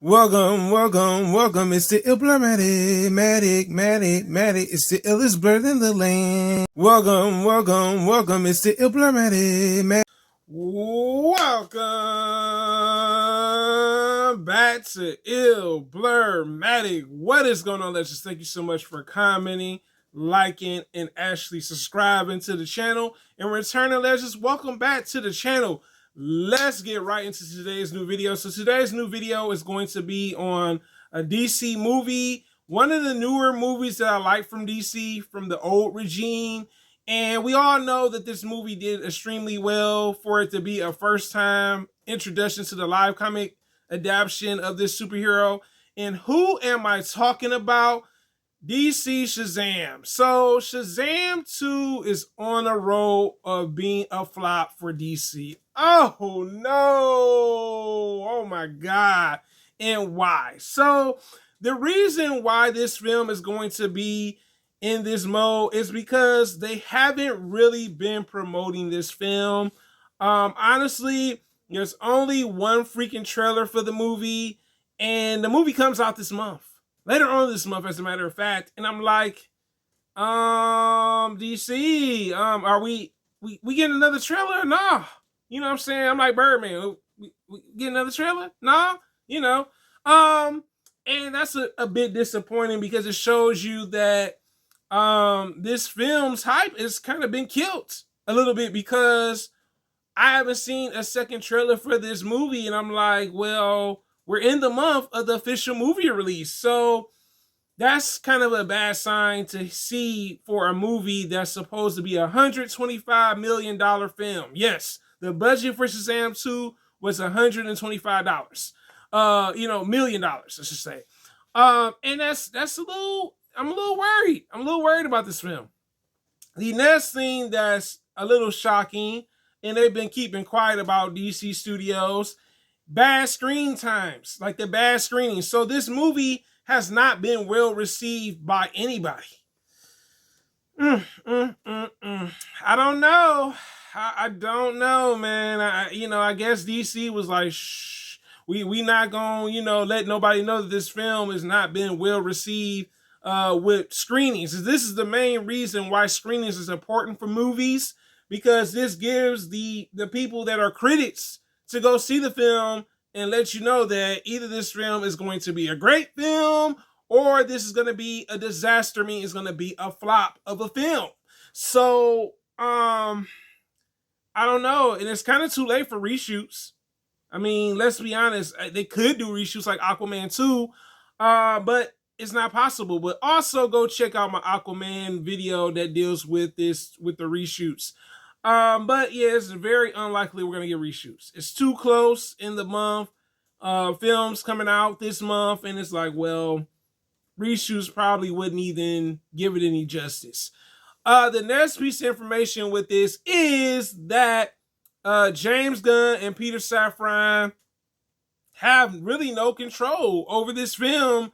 Welcome. It's the Illblurmatic, Matic. It's the illest blurred in the land. Welcome. It's the Illblurmatic, Welcome back to Illblurmatic. What is going on, legends? Thank you so much for commenting, liking, and actually subscribing to the channel. And returning legends, welcome back to the channel. Let's get right into today's new video. So today's new video is going to be on a DC movie, one of the newer movies that I like from DC, from the old regime. And we all know that this movie did extremely well for it to be a first-time introduction to the live comic adaptation of this superhero. And who am I talking about? DC Shazam. So Shazam 2 is on a roll of being a flop for DC. Oh no! Oh my God. And why? So the reason why this film is going to be in this mode is because they haven't really been promoting this film. Honestly, there's only one freaking trailer for the movie, and the movie comes out this month. Later on this month, as a matter of fact. And I'm like, DC, are we getting another trailer? Nah. You know what I'm saying? I'm like, Birdman, we get another trailer? Nah. You know. And that's a bit disappointing because it shows you that this film's hype has kind of been killed a little bit, because I haven't seen a second trailer for this movie, and I'm like, well, we're in the month of the official movie release. So that's kind of a bad sign to see for a movie that's supposed to be a $125 million film. Yes, the budget for Shazam 2 was $125. Million dollars, I should say. And that's a little, I'm a little worried. I'm a little worried about this film. The next thing that's a little shocking, and they've been keeping quiet about DC Studios, bad screen times, like the bad screenings. So this movie has not been well received by anybody. I don't know. I don't know, man. I guess DC was like, shh, we not gonna, let nobody know that this film has not been well received with screenings. This is the main reason why screenings is important for movies, because this gives the people that are critics to go see the film and let you know that either this film is going to be a great film or this is going to be a disaster, meaning it's going to be a flop of a film. So, I don't know. And it's kind of too late for reshoots. I mean, let's be honest. They could do reshoots like Aquaman 2, but it's not possible. But also go check out my Aquaman video that deals with this, with the reshoots. But yeah, it's very unlikely we're gonna get reshoots. It's too close in the month. Films coming out this month, and it's like, well, reshoots probably wouldn't even give it any justice. The next piece of information with this is that James Gunn and Peter Safran have really no control over this film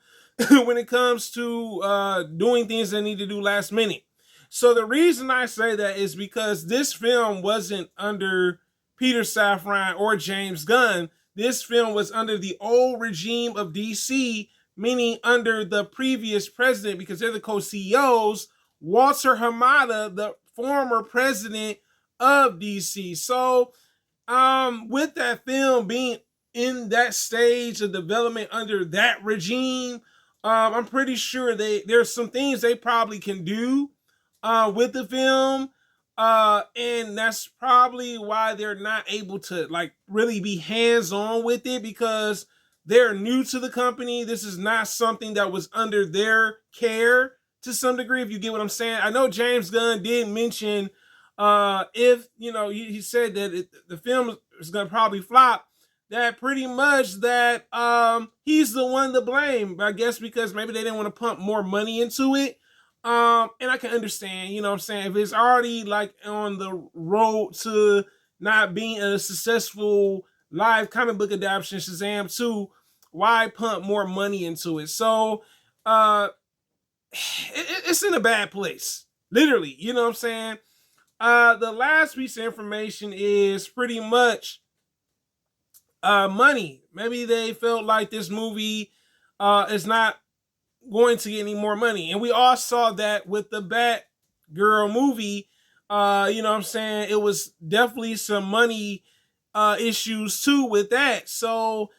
when it comes to doing things they need to do last minute. So the reason I say that is because this film wasn't under Peter Safran or James Gunn. This film was under the old regime of DC, meaning under the previous president, because they're the co-CEOs, Walter Hamada, the former president of DC. So with that film being in that stage of development under that regime, I'm pretty sure there's some things they probably can do with the film, and that's probably why they're not able to really be hands-on with it, because they're new to the company. This is not something that was under their care to some degree, if you get what I'm saying. I know James Gunn did mention if he said that the film is going to probably flop, that pretty much that he's the one to blame, I guess, because maybe they didn't want to pump more money into it. And I can understand, what I'm saying, if it's already on the road to not being a successful live comic book adaptation, Shazam 2, why pump more money into it? So it's in a bad place, literally, you know what I'm saying? The last piece of information is pretty much money. Maybe they felt like this movie is not going to get any more money. And we all saw that with the Batgirl movie. You know what I'm saying? It was definitely some money issues too with that. So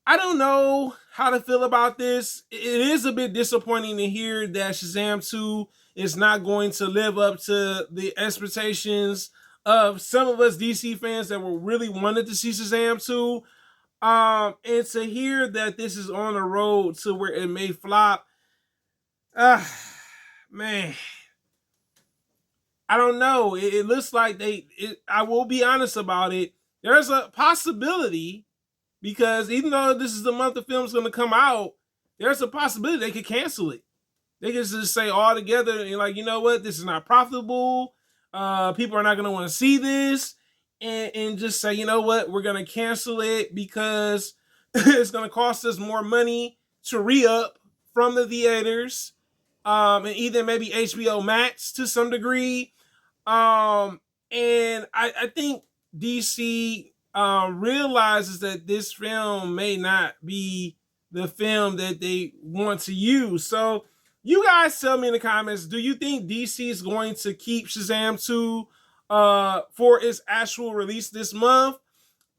I don't know how to feel about this. It is a bit disappointing to hear that Shazam 2 is not going to live up to the expectations of some of us DC fans that were really wanted to see Shazam 2. And to hear that this is on the road to where it may flop, man, I don't know. It looks like I will be honest about it. There's a possibility, because even though this is the month the film's going to come out, there's a possibility they could cancel it. They could just say all together, and like, you know what, this is not profitable. People are not going to want to see this, and just say, you know what, we're going to cancel it because it's going to cost us more money to re-up from the theaters, and either maybe HBO Max to some degree. And I think DC realizes that this film may not be the film that they want to use. So you guys tell me in the comments, do you think DC is going to keep Shazam 2 for its actual release this month?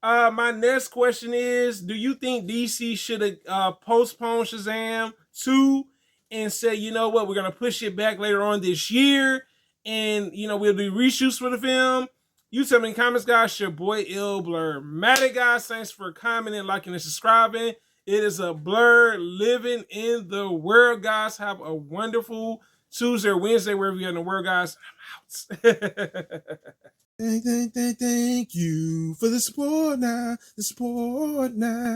My next question is, do you think DC should have postponed Shazam 2 and say, you know what, we're going to push it back later on this year, and, you know, we'll do reshoots for the film? You tell me in the comments, guys. Your boy Ill Blurmatic, guys. Thanks for commenting, liking, and subscribing. It is a blur living in the world, guys. Have a wonderful Tuesday or Wednesday, wherever you're in the world, guys. I'm out. Thank you for the support now.